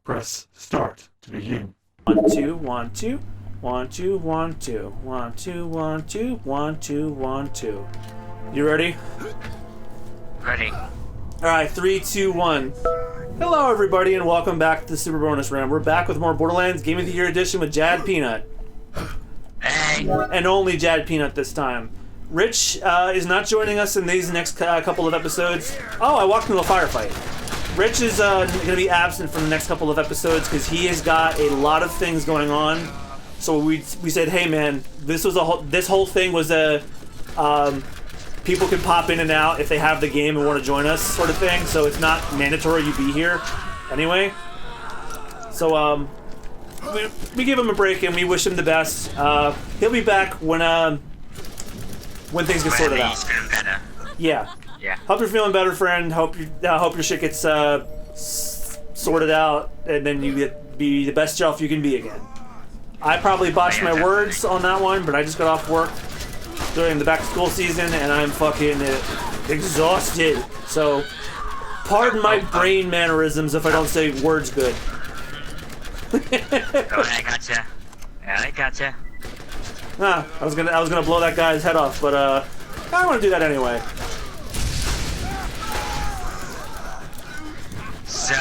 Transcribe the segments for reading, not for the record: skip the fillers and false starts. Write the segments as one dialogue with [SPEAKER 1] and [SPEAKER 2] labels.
[SPEAKER 1] Press start to begin.
[SPEAKER 2] 1 2 1 2 1 2 1 2 1 2 1 2 1 2 1 2. You ready?
[SPEAKER 3] Ready.
[SPEAKER 2] Alright, 3 2 1. Hello everybody and welcome back to the Super Bonus Round. We're back with more Borderlands Game of the Year edition with Jad Peanut.
[SPEAKER 3] Hey.
[SPEAKER 2] And only Jad Peanut this time. Rich is not joining us in these next couple of episodes. Oh, I walked into a firefight. Rich is going to be absent from the next couple of episodes because he has got a lot of things going on. So we said, hey man, this whole thing was a people can pop in and out if they have the game and want to join us sort of thing. So it's not mandatory you be here anyway. So we give him a break and we wish him the best. He'll be back when things get sorted out.
[SPEAKER 3] He's feeling better.
[SPEAKER 2] Yeah.
[SPEAKER 3] Yeah.
[SPEAKER 2] Hope you're feeling better, friend. Hope your shit gets sorted out, and then you get be the best self you can be again. I probably botched my words on that one, but I just got off work during the back-to-school season, and I'm fucking exhausted. So, pardon my brain mannerisms if I don't say words good.
[SPEAKER 3] Oh, I gotcha. Yeah, I gotcha.
[SPEAKER 2] I was gonna blow that guy's head off, but I want to do that anyway.
[SPEAKER 3] So,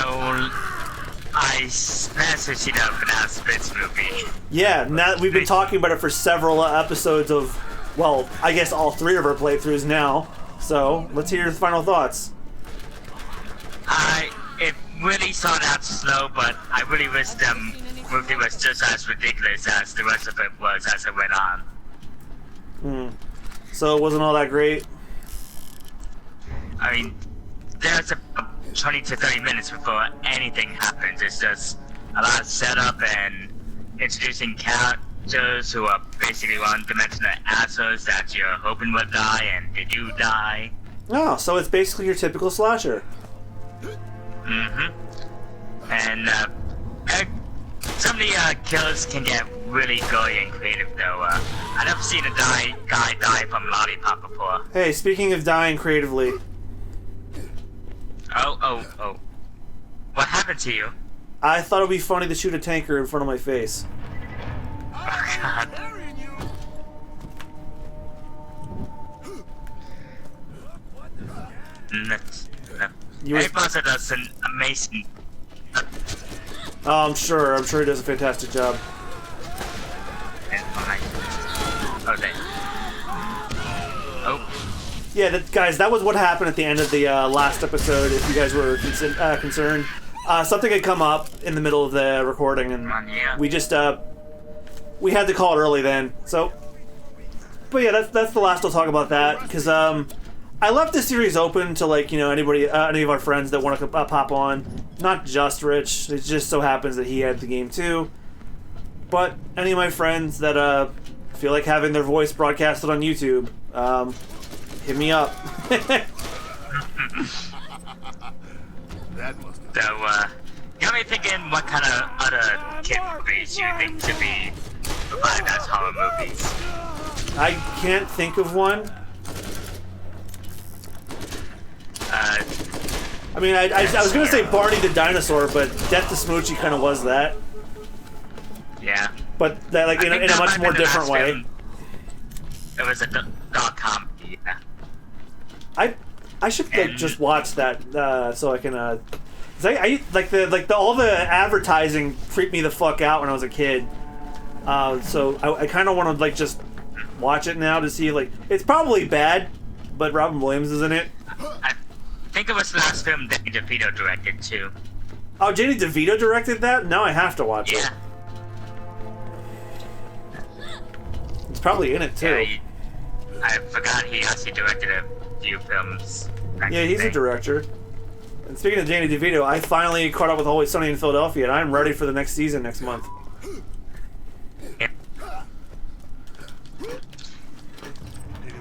[SPEAKER 3] I smashed it up in our Spitz movie.
[SPEAKER 2] Yeah, now we've been talking about it for several episodes of, well, I guess all three of our playthroughs now. So, let's hear your final thoughts.
[SPEAKER 3] It really started out slow, but I really wish the movie was just as ridiculous as the rest of it was as it went on.
[SPEAKER 2] So it wasn't all that great?
[SPEAKER 3] I mean, there's a 20 to 30 minutes before anything happens. It's just a lot of setup and introducing characters who are basically one-dimensional assholes that you're hoping will die, and did you die?
[SPEAKER 2] Oh, so it's basically your typical slasher.
[SPEAKER 3] And some of the kills can get really gory and creative, though. I've never seen a guy die from lollipop before.
[SPEAKER 2] Hey, speaking of dying creatively.
[SPEAKER 3] Oh. What happened to you?
[SPEAKER 2] I thought it would be funny to shoot a tanker in front of my face.
[SPEAKER 3] Oh, God. Eric also does an amazing...
[SPEAKER 2] Oh, I'm sure he does a fantastic job. Yeah, guys, that was what happened at the end of the last episode, if you guys were concerned. Something had come up in the middle of the recording, and we just, we had to call it early then, so... But yeah, that's the last I'll talk about that, because, I left this series open to, like, you know, anybody, any of our friends that want to pop on. Not just Rich, it just so happens that he had the game too. But any of my friends that, feel like having their voice broadcasted on YouTube, hit me up.
[SPEAKER 3] So, got me thinking what kind of other kid movies you think should be provided as horror movies.
[SPEAKER 2] I can't think of one. I mean, I was gonna say Barney the Dinosaur, but Death to Smoochie kind of was that.
[SPEAKER 3] Yeah.
[SPEAKER 2] But that, like, in a much more different way.
[SPEAKER 3] It was a dog comedy, yeah.
[SPEAKER 2] I should like just watch that so I can. 'Cause I all the advertising freaked me the fuck out when I was a kid. So I kind of want to like just watch it now to see, like, it's probably bad, but Robin Williams is in it.
[SPEAKER 3] I think it was the last film Danny DeVito directed too.
[SPEAKER 2] Oh, Danny DeVito directed that? Now I have to watch it. It's probably in it too.
[SPEAKER 3] Yeah, I forgot he actually directed a few films.
[SPEAKER 2] Yeah, he's a director. And speaking of Danny DeVito, I finally caught up with Always Sunny in Philadelphia, and I'm ready for the next season next month.
[SPEAKER 3] Yeah.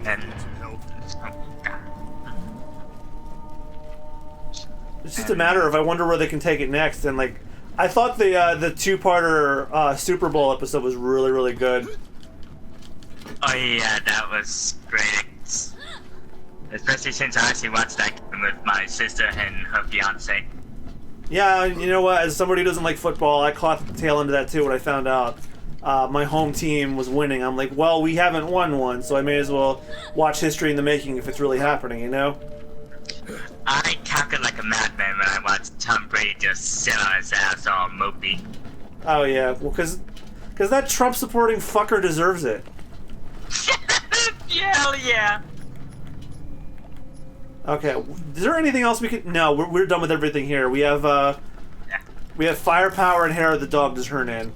[SPEAKER 3] And
[SPEAKER 2] it's just a matter of I wonder where they can take it next. And like, I thought the two-parter Super Bowl episode was really, really good.
[SPEAKER 3] Oh yeah, that was great. Especially since I actually watched that game with my sister and her fiance.
[SPEAKER 2] Yeah, you know what? As somebody who doesn't like football, I caught the tail end of that too when I found out my home team was winning. I'm like, well, we haven't won one, so I may as well watch history in the making if it's really happening, you know?
[SPEAKER 3] I cackled like a madman when I watched Tom Brady just sit on his ass all mopey.
[SPEAKER 2] Oh yeah, well, because that Trump-supporting fucker deserves it.
[SPEAKER 3] Hell yeah.
[SPEAKER 2] Okay, is there anything else we could... No, we're done with everything here. We have Firepower and Hair of the Dog to turn in.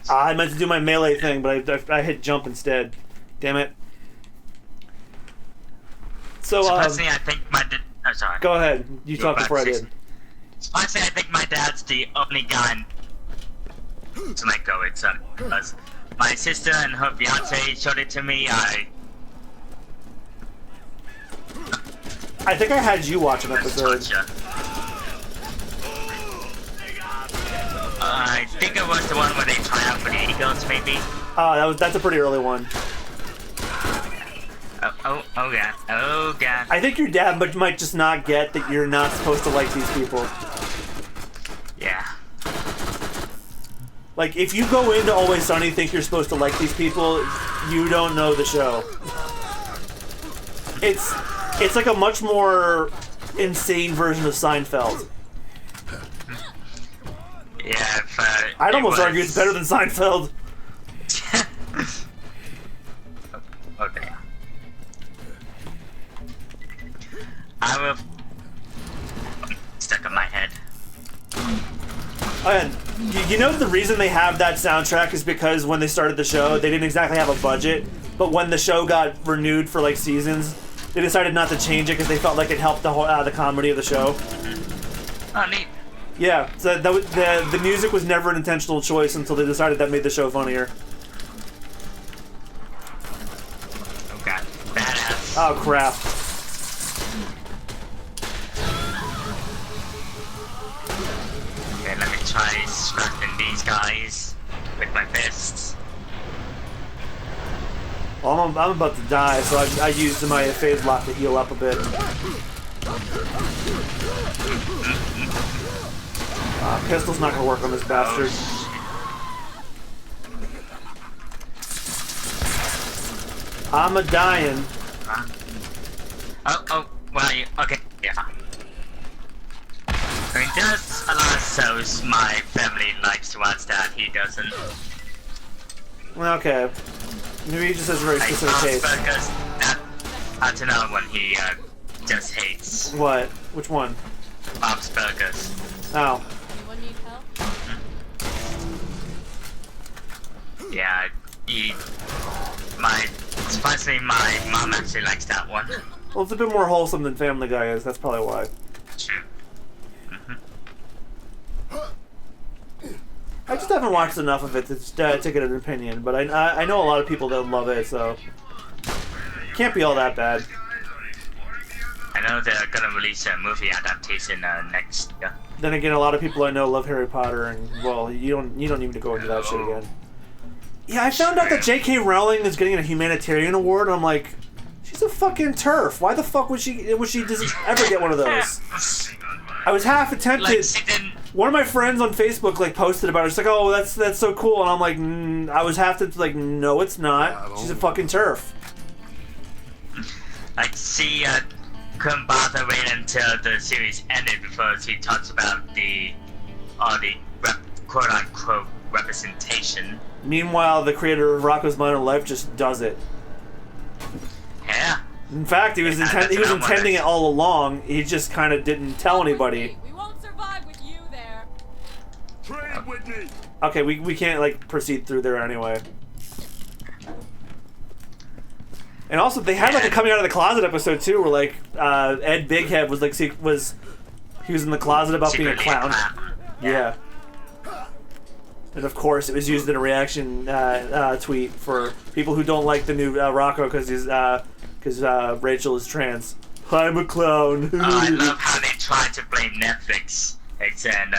[SPEAKER 2] I meant to do my melee thing, but I hit jump instead. Damn it. So,
[SPEAKER 3] Surprisingly, I think my... Oh, sorry.
[SPEAKER 2] Go ahead. You talk before I did.
[SPEAKER 3] Surprisingly, I think my dad's the only guy to let go of it, son. Because my sister and her fiance showed it to me. I
[SPEAKER 2] think I had you watch an episode.
[SPEAKER 3] I think it was the one where they try out for the Eagles, maybe.
[SPEAKER 2] Oh, that's a pretty early one.
[SPEAKER 3] Oh god. Oh god.
[SPEAKER 2] I think your dad might just not get that you're not supposed to like these people.
[SPEAKER 3] Yeah.
[SPEAKER 2] Like, if you go into Always Sunny think you're supposed to like these people, you don't know the show. It's like a much more insane version of Seinfeld.
[SPEAKER 3] Yeah,
[SPEAKER 2] I'd almost argue it's better than Seinfeld.
[SPEAKER 3] Okay. I will... Stuck in my head.
[SPEAKER 2] And you know the reason they have that soundtrack is because when they started the show, they didn't exactly have a budget, but when the show got renewed for like seasons, they decided not to change it because they felt like it helped the whole the comedy of the show.
[SPEAKER 3] Oh, neat.
[SPEAKER 2] Yeah, so the music was never an intentional choice until they decided that made the show funnier.
[SPEAKER 3] Oh god, badass.
[SPEAKER 2] Oh crap.
[SPEAKER 3] Okay, let me try scrapping these guys with my fists.
[SPEAKER 2] Well, I'm about to die, so I used my phase lock to heal up a bit. Pistol's not gonna work on this bastard. I'm a dying.
[SPEAKER 3] Well, okay, yeah. I mean, there's a lot of shows my family likes to watch that he doesn't.
[SPEAKER 2] Okay. Maybe he just has a very specific taste.
[SPEAKER 3] Burgers, that's another one he just hates.
[SPEAKER 2] What? Which one?
[SPEAKER 3] Bob's Burgers.
[SPEAKER 2] Oh.
[SPEAKER 4] Anyone need help?
[SPEAKER 3] Yeah, surprisingly, my mom actually likes that one.
[SPEAKER 2] Well, it's a bit more wholesome than Family Guy is. That's probably why.
[SPEAKER 3] True.
[SPEAKER 2] I just haven't watched enough of it to get an opinion, but I know a lot of people that love it, so can't be all that bad.
[SPEAKER 3] I know they're gonna release a movie adaptation next year.
[SPEAKER 2] Then again, a lot of people I know love Harry Potter, and well, you don't need to go into that shit again. Yeah, I found out that J.K. Rowling is getting a humanitarian award, and I'm like, she's a fucking TERF. Why the fuck would she ever get one of those? I was half tempted.
[SPEAKER 3] Like, she didn't.
[SPEAKER 2] One of my friends on Facebook like posted about it. She's like, "Oh, that's so cool," and I'm like, I was half tempted like, "No, it's not. She's a fucking TERF."
[SPEAKER 3] Like, she couldn't bother waiting until the series ended before she talks about the quote-unquote representation.
[SPEAKER 2] Meanwhile, the creator of Rocko's Modern Life just does it.
[SPEAKER 3] Yeah.
[SPEAKER 2] In fact, he was intending it all along. He just kind of didn't tell anybody.
[SPEAKER 4] We won't survive with you there.
[SPEAKER 1] Trade with me.
[SPEAKER 2] Okay, we can't like proceed through there anyway. And also, they had like a coming out of the closet episode too, where like Ed Bighead was like he was in the closet about being a clown. Yeah. And of course, it was used in a reaction tweet for people who don't like the new Rocco because Rachel is trans. I'm a clown.
[SPEAKER 3] I love how they tried to blame Netflix and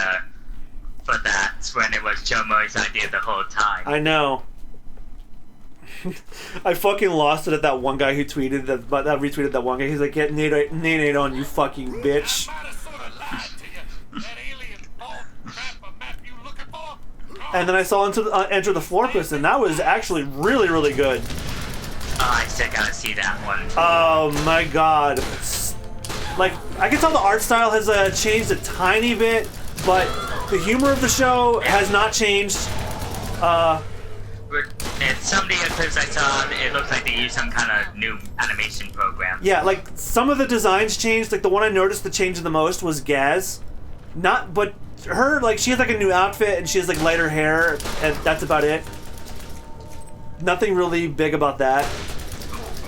[SPEAKER 3] for that when it was Joe Murray's idea the whole time.
[SPEAKER 2] I know. I fucking lost it at that one guy who tweeted that retweeted that one guy. He's like, "Get Nate on, you fucking bitch." And then I saw Enter the Florpus, and that was actually really, really good.
[SPEAKER 3] Oh, I still gotta see that one.
[SPEAKER 2] Oh my god. Like, I can tell the art style has changed a tiny bit, but the humor of the show has not changed.
[SPEAKER 3] And some of the episodes I saw, it looks like they used some kind of new animation program.
[SPEAKER 2] Yeah, like, some of the designs changed. Like, the one I noticed that changed the most was Gaz. But her, like, she has, like, a new outfit, and she has, like, lighter hair, and that's about it. Nothing really big about that.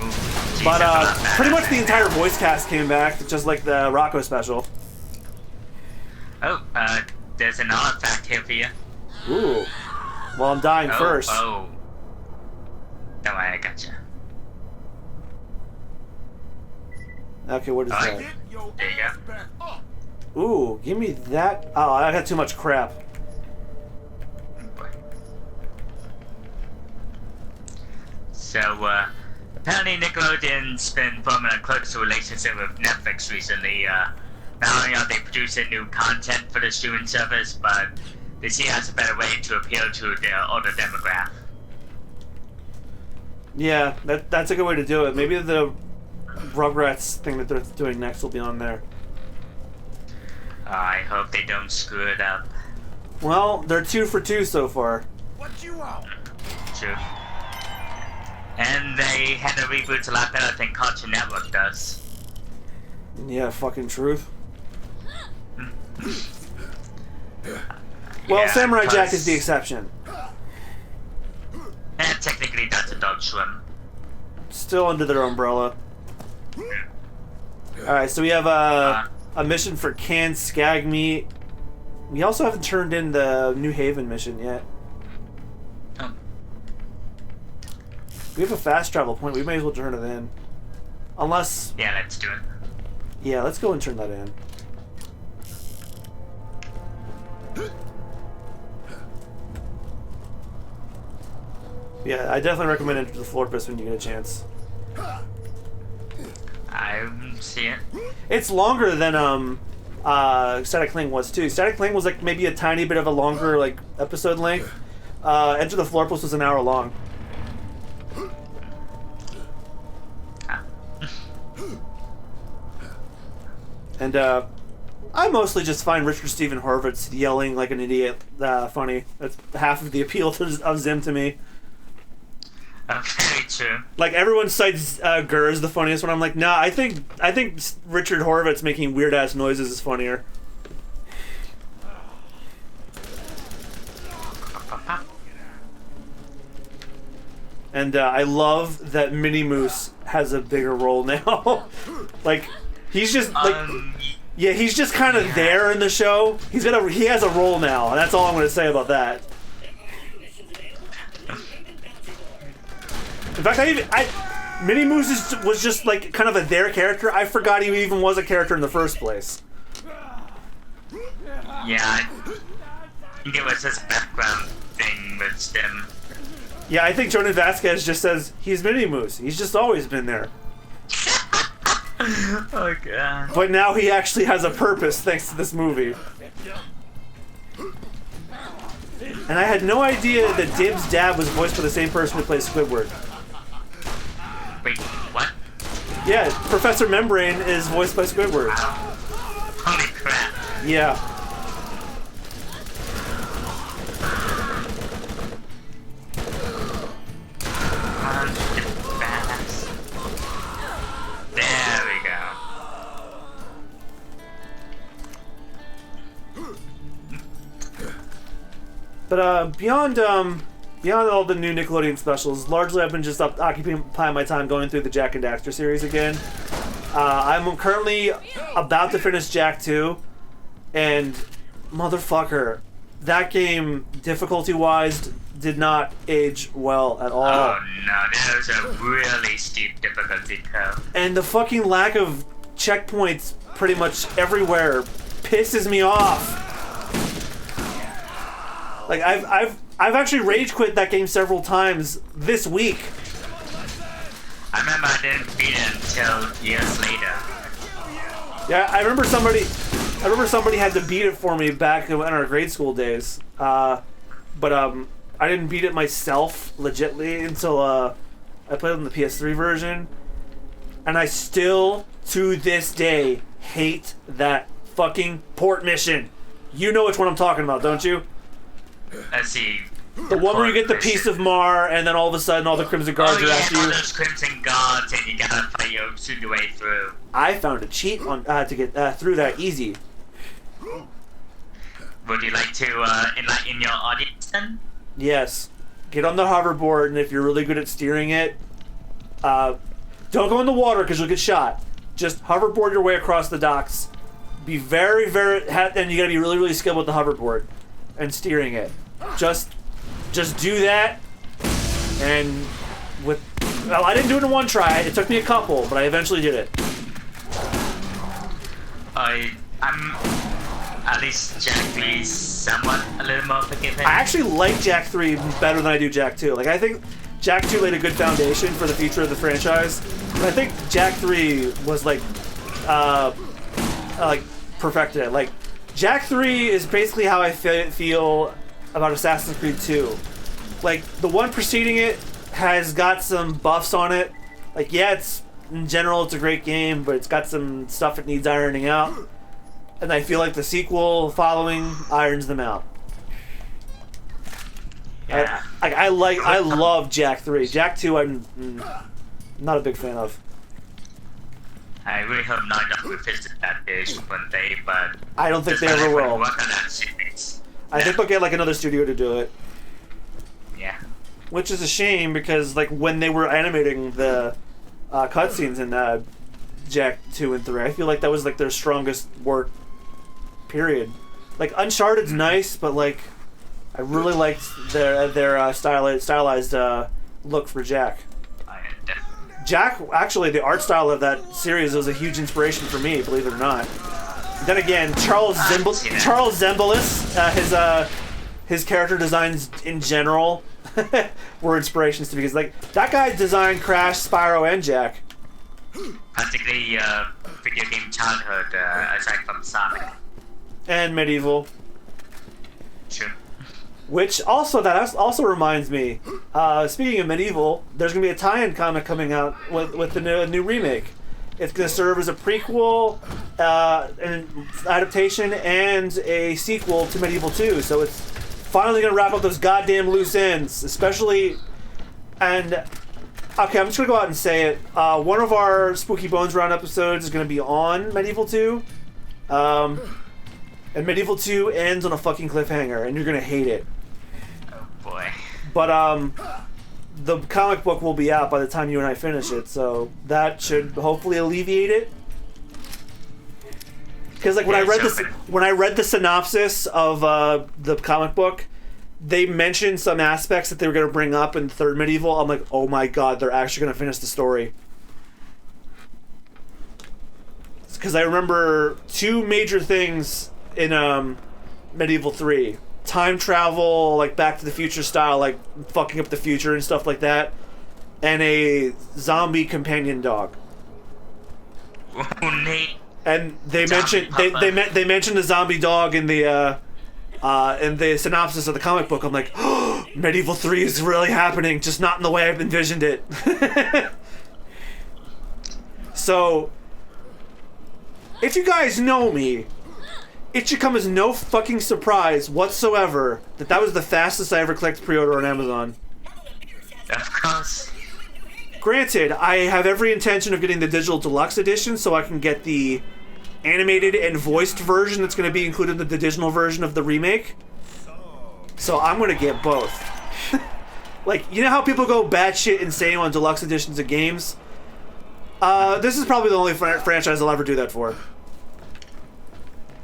[SPEAKER 3] Ooh,
[SPEAKER 2] But, pretty much the entire voice cast came back, just like the Rocco special.
[SPEAKER 3] Oh, there's an artifact here for you.
[SPEAKER 2] Ooh. Well, I'm dying first.
[SPEAKER 3] Oh. Don't worry, I gotcha.
[SPEAKER 2] Okay, what is that?
[SPEAKER 3] There you go.
[SPEAKER 2] Ooh, give me that. Oh, I got too much crap.
[SPEAKER 3] So, apparently Nickelodeon's been forming a closer relationship with Netflix recently. Not only are they producing new content for the streaming service, but they see it as a better way to appeal to their older demographic.
[SPEAKER 2] Yeah, that's a good way to do it. Maybe the Rugrats thing that they're doing next will be on there.
[SPEAKER 3] I hope they don't screw it up.
[SPEAKER 2] Well, they're 2 for 2 so far.
[SPEAKER 1] What you want?
[SPEAKER 3] True. And they handle reboots a lot better than Cartoon Network does.
[SPEAKER 2] Yeah, fucking truth. Well,
[SPEAKER 3] Yeah,
[SPEAKER 2] Samurai Jack
[SPEAKER 3] plus-
[SPEAKER 2] is the exception.
[SPEAKER 3] And technically that's Adult Swim.
[SPEAKER 2] Still under their umbrella. Alright, so we have a mission for canned skag meat. We also haven't turned in the New Haven mission yet.
[SPEAKER 3] Oh.
[SPEAKER 2] We have a fast travel point. We may as well turn it in. Unless...
[SPEAKER 3] Yeah, let's do it.
[SPEAKER 2] Yeah, let's go and turn that in. Yeah, I definitely recommend Enter the Florpus when you get a chance.
[SPEAKER 3] I see it.
[SPEAKER 2] It's longer than Static Cling was too. Static Cling was like maybe a tiny bit of a longer like episode length. Enter the Florpus was an hour long. And I mostly just find Richard Stephen Horvitz yelling like an idiot funny. That's half of the appeal of Zim to me.
[SPEAKER 3] Very true.
[SPEAKER 2] Like everyone cites Gurr as the funniest one. I'm like, nah. I think Richard Horvitz making weird ass noises is funnier. And I love that Minnie Moose has a bigger role now. Like he's just like yeah, he's just kind of there in the show. He has a role now, and that's all I'm going to say about that. In fact, Minnie Moose was just like kind of a there character. I forgot he even was a character in the first place.
[SPEAKER 3] Yeah, I think it was his background thing with Stim.
[SPEAKER 2] Yeah, I think Jonan Vasquez just says he's Minnie Moose. He's just always been there.
[SPEAKER 3] Oh god.
[SPEAKER 2] But now he actually has a purpose thanks to this movie. And I had no idea that Dib's dad was voiced by the same person who plays Squidward.
[SPEAKER 3] Wait, what?
[SPEAKER 2] Yeah, Professor Membrane is voiced by Squidward.
[SPEAKER 3] Wow. Holy crap.
[SPEAKER 2] Yeah.
[SPEAKER 3] Get fast. There we go.
[SPEAKER 2] But beyond all the new Nickelodeon specials, largely I've been just occupying my time going through the Jack and Daxter series again. I'm currently about to finish Jack 2, and motherfucker, that game, difficulty-wise, did not age well at all.
[SPEAKER 3] Oh no, that was a really steep difficulty curve.
[SPEAKER 2] And the fucking lack of checkpoints pretty much everywhere pisses me off. Like I've actually rage quit that game several times this week.
[SPEAKER 3] I remember I didn't beat it until years later.
[SPEAKER 2] Yeah, I remember somebody had to beat it for me back in our grade school days. But I didn't beat it myself legitly until I played on the PS3 version. And I still, to this day, hate that fucking port mission. You know which one I'm talking about, don't you?
[SPEAKER 3] Let's see.
[SPEAKER 2] The one where you get the piece of Mar, and then all of a sudden all the Crimson Guards are after
[SPEAKER 3] all
[SPEAKER 2] you.
[SPEAKER 3] those Crimson Guards, and you gotta fight your way through.
[SPEAKER 2] I found a cheat on to get through that easy.
[SPEAKER 3] Would you like to enlighten your audience then?
[SPEAKER 2] Yes. Get on the hoverboard, and if you're really good at steering it, don't go in the water because you'll get shot. Just hoverboard your way across the docks. Be very, and you gotta be really, really skilled with the hoverboard and steering it. Just do that, and well, I didn't do it in one try. It took me a couple, but I eventually did it.
[SPEAKER 3] I'm at least Jak 3 somewhat a little more forgiving.
[SPEAKER 2] I actually like Jak 3 better than I do Jak 2. Like, I think Jak 2 laid a good foundation for the future of the franchise, but I think Jak 3 was like perfected it. Like, Jak 3 is basically how I feel about Assassin's Creed 2. Like, the one preceding it has got some buffs on it. Like, yeah, in general, it's a great game, but it's got some stuff it needs ironing out. And I feel like the sequel following irons them out.
[SPEAKER 3] Yeah.
[SPEAKER 2] I love Jak 3. Jak 2, I'm not a big fan of.
[SPEAKER 3] I really hope Naughty Dog revisit that dish one day, but
[SPEAKER 2] I don't think they ever will.
[SPEAKER 3] Work on that series.
[SPEAKER 2] I think they'll get like another studio to do it.
[SPEAKER 3] Yeah.
[SPEAKER 2] Which is a shame because like when they were animating the cutscenes in Jak 2 and 3, I feel like that was like their strongest work. Period. Like Uncharted's nice, but like I really liked their stylized look for Jak. Jak, actually, the art style of that series was a huge inspiration for me, believe it or not. Then again, Charles Zembalus, his character designs in general were inspirations to me because like that guy designed Crash, Spyro, and Jak.
[SPEAKER 3] Particularly video game childhood, aside from Sonic.
[SPEAKER 2] And Medieval.
[SPEAKER 3] Sure.
[SPEAKER 2] Which also reminds me, speaking of Medieval, there's going to be a tie-in comic coming out with the new remake. It's going to serve as a prequel, an adaptation, and a sequel to Medieval 2. So it's finally going to wrap up those goddamn loose ends, especially... And, okay, I'm just going to go out and say it. One of our Spooky Bones Round episodes is going to be on Medieval 2. And Medieval 2 ends on a fucking cliffhanger, and you're going to hate it.
[SPEAKER 3] Boy.
[SPEAKER 2] But the comic book will be out by the time you and I finish it, so that should hopefully alleviate it. Because like when I read the synopsis of the comic book, they mentioned some aspects that they were going to bring up in Third Medieval. I'm like, oh my god, they're actually going to finish the story. Because I remember two major things in Medieval 3. Time travel, like Back to the Future style, like fucking up the future and stuff like that, and a zombie companion dog.
[SPEAKER 3] Oh, Nate.
[SPEAKER 2] And they mentioned they mentioned the zombie dog in the synopsis of the comic book. I'm like, oh, Medieval 3 is really happening, just not in the way I've envisioned it. So, if you guys know me, it should come as no fucking surprise whatsoever that was the fastest I ever clicked pre-order on Amazon.
[SPEAKER 3] Of course.
[SPEAKER 2] Granted, I have every intention of getting the digital deluxe edition so I can get the animated and voiced version that's going to be included in the digital version of the remake. So I'm going to get both. Like, you know how people go batshit insane on deluxe editions of games? This is probably the only franchise I'll ever do that for.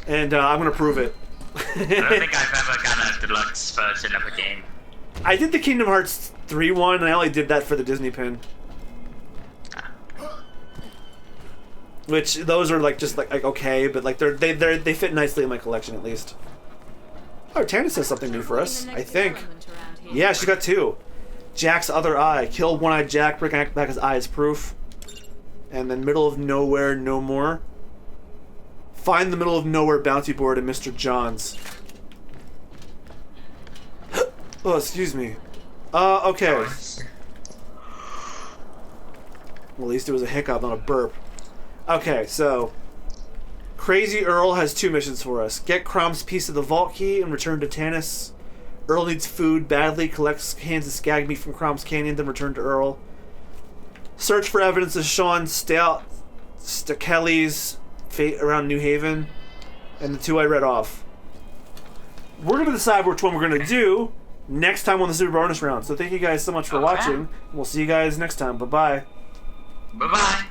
[SPEAKER 2] And I'm going to prove it.
[SPEAKER 3] I don't think I've ever gotten a deluxe version of a game.
[SPEAKER 2] I did the Kingdom Hearts 3 one, and I only did that for the Disney pin. Which, those are like just like okay, but like they fit nicely in my collection at least. Oh, Tana says something new for us, I think.
[SPEAKER 4] here.
[SPEAKER 2] Yeah, she got 2. Jack's other eye. Kill one-eyed Jack, bring back his eye as proof. And then middle of nowhere, no more. Find the middle of nowhere bounty board in Mr. John's. Oh, excuse me. Okay. Well, at least it was a hiccup, not a burp. Okay, so... Crazy Earl has 2 missions for us. Get Crom's piece of the vault key and return to Tanis. Earl needs food badly, collects cans of skag meat from Crom's Canyon, then return to Earl. Search for evidence of Sean Kelly's fate around New Haven. And the 2 I read off. We're going to decide which one we're going to do next time on the Super Bonus Round. So thank you guys so much for watching. We'll see you guys next time. Bye-bye.
[SPEAKER 3] Bye-bye.